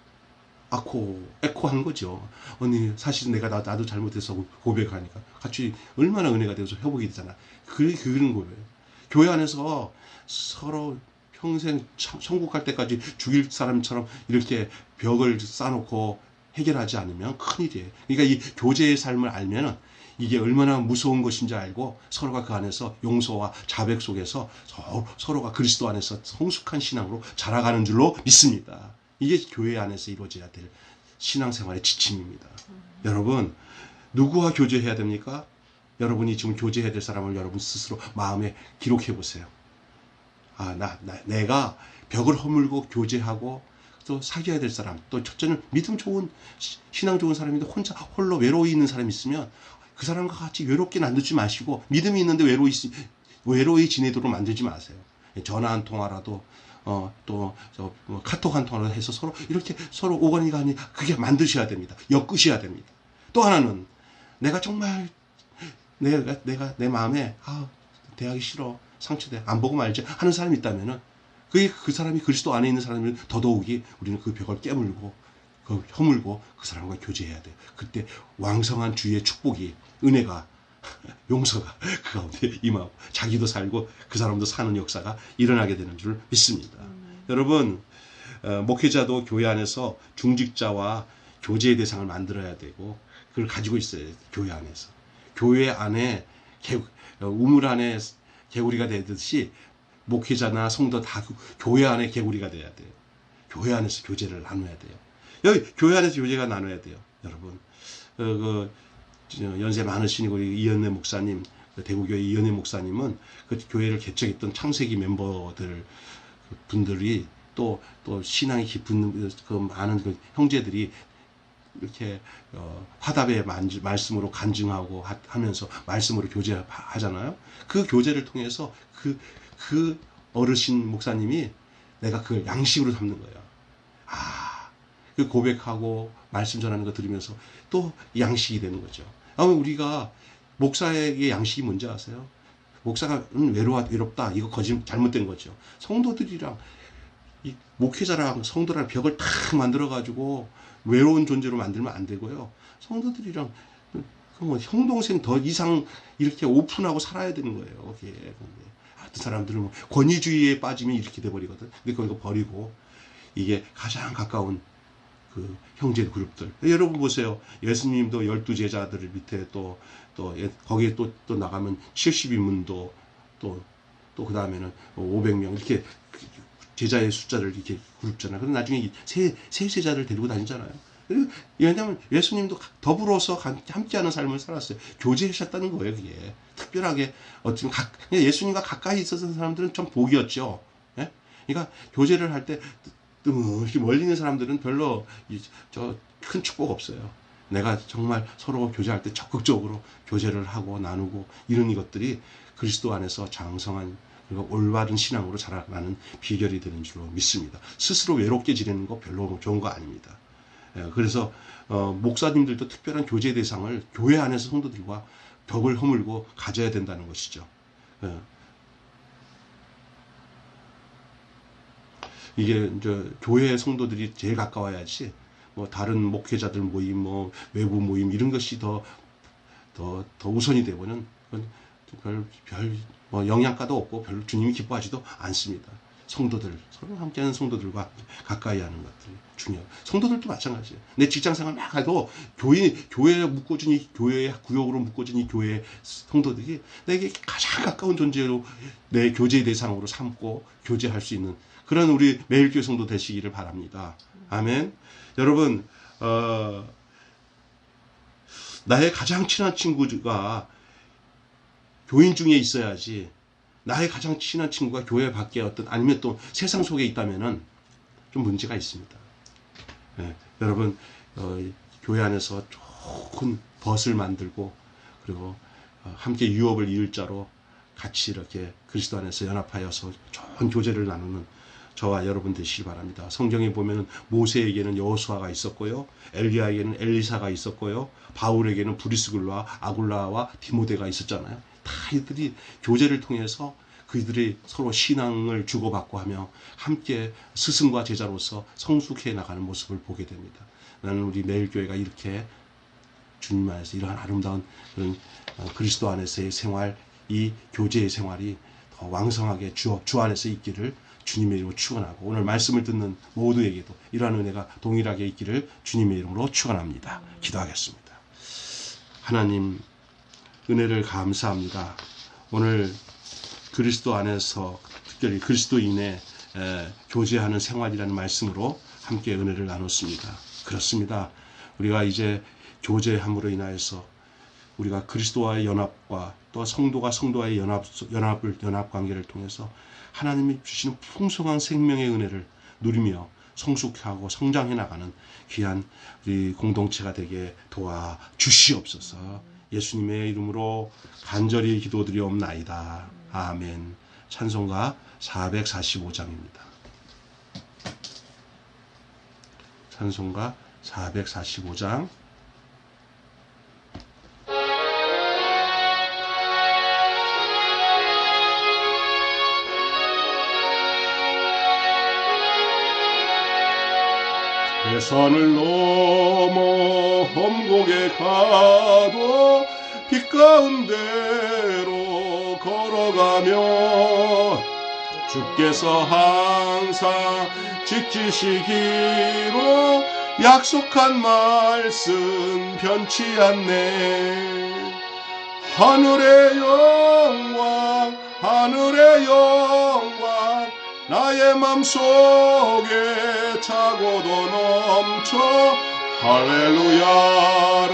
에코한 거죠. 언니 사실 내가 나도 잘못해서 고백하니까 같이 얼마나 은혜가 되어서 회복이 되잖아. 그런 거예요. 교회 안에서 서로 평생 천국 갈 때까지 죽일 사람처럼 이렇게 벽을 쌓아놓고 해결하지 않으면 큰일이에요. 그러니까 이 교제의 삶을 알면은 이게 얼마나 무서운 것인지 알고 서로가 그 안에서 용서와 자백 속에서 서로가 그리스도 안에서 성숙한 신앙으로 자라가는 줄로 믿습니다. 이게 교회 안에서 이루어져야 될 신앙생활의 지침입니다. 여러분, 누구와 교제해야 됩니까? 여러분이 지금 교제해야 될 사람을 여러분 스스로 마음에 기록해 보세요. 내가 벽을 허물고 교제하고 또 사귀어야 될 사람, 또 첫째는 믿음 좋은 신앙 좋은 사람인데 홀로 외로이 있는 사람이 있으면 그 사람과 같이 외롭게 만들지 마시고 믿음이 있는데 외로이 지내도록 만들지 마세요. 전화 한 통화라도 카톡 한 통화라도 해서 서로 오가니가 아니 그게 만드셔야 됩니다. 엮으셔야 됩니다. 또 하나는 내가 정말 내가 내 마음에 대하기 싫어, 상처돼, 안 보고 말지 하는 사람이 있다면은 그 사람이 그리스도 안에 있는 사람이면 더더욱이 우리는 그 벽을 깨물고 허물고 그 사람과 교제해야 돼요. 그때 왕성한 주의 축복이, 은혜가, 용서가 그 가운데 임하고 자기도 살고 그 사람도 사는 역사가 일어나게 되는 줄 믿습니다. 여러분, 목회자도 교회 안에서 중직자와 교제의 대상을 만들어야 되고 그걸 가지고 있어야 돼요. 교회 안에서. 교회 안에 우물 안에 개구리가 되듯이 목회자나 성도 다 교회 안에 개구리가 돼야 돼요. 교회 안에서 교제를 나눠야 돼요. 여기 교회 안에서 교제가 나눠야 돼요. 여러분, 연세 많으신 우리 이현래 목사님, 대구교회 이현래 목사님은 그 교회를 개척했던 창세기 분들이 또 신앙이 깊은 그 많은 그 형제들이 이렇게 화답의 말씀으로 간증하고 하면서 말씀으로 교제하잖아요. 그 교제를 통해서 그 어르신 목사님이 내가 그걸 양식으로 삼는 거예요. 그 고백하고 말씀 전하는 거 들으면서 또 양식이 되는 거죠. 우리가 목사에게 양식이 뭔지 아세요? 목사가 외롭다. 이거 잘못된 거죠. 성도들이랑 이 목회자랑 성도랑 벽을 탁 만들어가지고 외로운 존재로 만들면 안 되고요. 성도들이랑 형동생 더 이상 이렇게 오픈하고 살아야 되는 거예요. 어떤 사람들은 권위주의에 빠지면 이렇게 돼버리거든. 근데 그거 버리고 이게 가장 가까운 그 형제 그룹들. 여러분 보세요. 예수님도 12제자들 밑에 또 거기에 또 나가면 70인문도 또 그 다음에는 500명 이렇게 제자의 숫자를 이렇게 그룹잖아요. 그럼 나중에 세 제자를 데리고 다니잖아요. 왜냐하면 예수님도 더불어서 함께하는 삶을 살았어요. 교제하셨다는 거예요. 그게 특별하게 어떤 예수님과 가까이 있었던 사람들은 좀 복이었죠. 예? 그러니까 교제를 할 때 이렇게 멀리 있는 사람들은 별로 큰 축복 없어요. 내가 정말 서로 교제할 때 적극적으로 교제를 하고 나누고 이런 것들이 그리스도 안에서 장성한 그리고 올바른 신앙으로 자라나는 비결이 되는 줄로 믿습니다. 스스로 외롭게 지내는 거 별로 좋은 거 아닙니다. 그래서 목사님들도 특별한 교제 대상을 교회 안에서 성도들과 벽을 허물고 가져야 된다는 것이죠. 이게 이제 교회 성도들이 제일 가까워야지 뭐 다른 목회자들 모임, 뭐 외부 모임 이런 것이 더 우선이 되고는 별 뭐 영양가도 없고 별로 주님이 기뻐하지도 않습니다. 성도들, 서로 함께하는 성도들과 가까이 하는 것들이 중요해요. 성도들도 마찬가지예요. 내 직장생활 막 해도 교회에 묶어준 이 교회의 구역으로 묶어준 이 교회 성도들이 내게 가장 가까운 존재로 내 교제 대상으로 삼고 교제할 수 있는 그런 우리 매일교회 성도 되시기를 바랍니다. 아멘. 여러분, 나의 가장 친한 친구가 교인 중에 있어야지 나의 가장 친한 친구가 교회 밖에 아니면 또 세상 속에 있다면은 좀 문제가 있습니다. 여러분, 교회 안에서 좋은 벗을 만들고 그리고 함께 유업을 이을 자로 같이 이렇게 그리스도 안에서 연합하여서 좋은 교제를 나누는 저와 여러분 되시기 바랍니다. 성경에 보면 모세에게는 여호수아가 있었고요. 엘리야에게는 엘리사가 있었고요. 바울에게는 브리스글라, 아굴라와 디모데가 있었잖아요. 다 이들이 교제를 통해서 그들이 서로 신앙을 주고받고 하며 함께 스승과 제자로서 성숙해 나가는 모습을 보게 됩니다. 나는 우리 매일교회가 이렇게 주님 안에서 이러한 아름다운 그런 그리스도 안에서의 생활, 이 교제의 생활이 더 왕성하게 주 안에서 있기를 주님의 이름으로 축원하고 오늘 말씀을 듣는 모두에게도 이러한 은혜가 동일하게 있기를 주님의 이름으로 축원합니다. 기도하겠습니다. 하나님 은혜를 감사합니다. 오늘 그리스도 안에서 특별히 그리스도인의 교제하는 생활이라는 말씀으로 함께 은혜를 나눴습니다. 그렇습니다. 우리가 이제 교제함으로 인하여서 우리가 그리스도와의 연합과 또 성도가 성도와의 연합 관계를 통해서 하나님이 주시는 풍성한 생명의 은혜를 누리며 성숙하고 성장해 나가는 귀한 우리 공동체가 되게 도와 주시옵소서. 예수님의 이름으로 간절히 기도드리옵나이다. 아멘. 찬송가 445장입니다. 찬송가 445장. 대산을 넘어 험곡에 가도 빛 가운데로 걸어가며 주께서 항상 지키시기로 약속한 말씀 변치 않네. 하늘의 영광 하늘의 영광 나의 맘속에 차고도 넘쳐 할렐루야를